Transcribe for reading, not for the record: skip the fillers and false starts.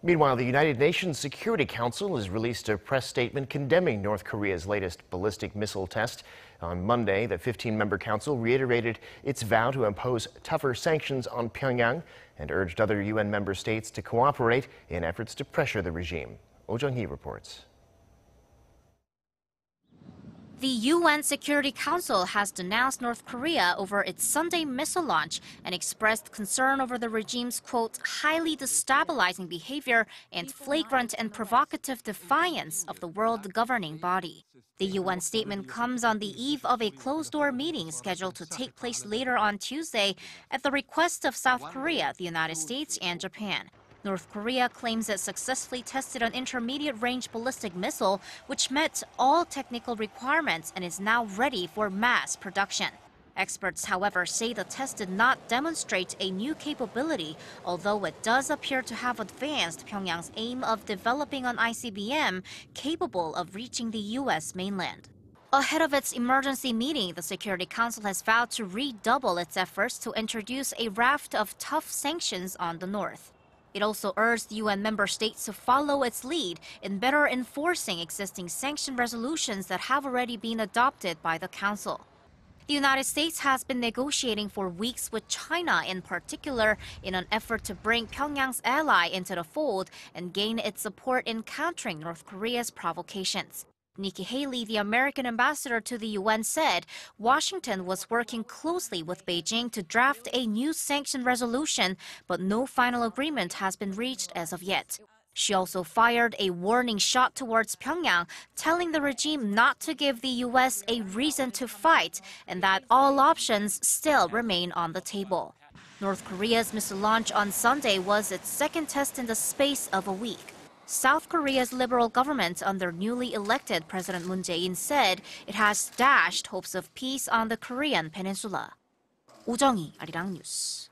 Meanwhile, the United Nations Security Council has released a press statement condemning North Korea's latest ballistic missile test. On Monday, the 15-member council reiterated its vow to impose tougher sanctions on Pyongyang and urged other UN member states to cooperate in efforts to pressure the regime. Jung-hee reports. The UN Security Council has denounced North Korea over its Sunday missile launch and expressed concern over the regime's, quote, highly destabilizing behavior and flagrant and provocative defiance of the world governing body. The UN statement comes on the eve of a closed-door meeting scheduled to take place later on Tuesday at the request of South Korea, the United States, and Japan. North Korea claims it successfully tested an intermediate-range ballistic missile, which met all technical requirements and is now ready for mass production. Experts, however, say the test did not demonstrate a new capability, although it does appear to have advanced Pyongyang's aim of developing an ICBM capable of reaching the U.S. mainland. Ahead of its emergency meeting, the Security Council has vowed to redouble its efforts to introduce a raft of tough sanctions on the North. It also urged UN member states to follow its lead in better enforcing existing sanction resolutions that have already been adopted by the Council. The United States has been negotiating for weeks with China in particular in an effort to bring Pyongyang's ally into the fold and gain its support in countering North Korea's provocations. Nikki Haley, the American ambassador to the UN, said Washington was working closely with Beijing to draft a new sanction resolution, but no final agreement has been reached as of yet. She also fired a warning shot towards Pyongyang, telling the regime not to give the U.S. a reason to fight and that all options still remain on the table. North Korea's missile launch on Sunday was its second test in the space of a week. South Korea's liberal government under newly elected President Moon Jae-in said it has dashed hopes of peace on the Korean peninsula. Jung-hee, Arirang News.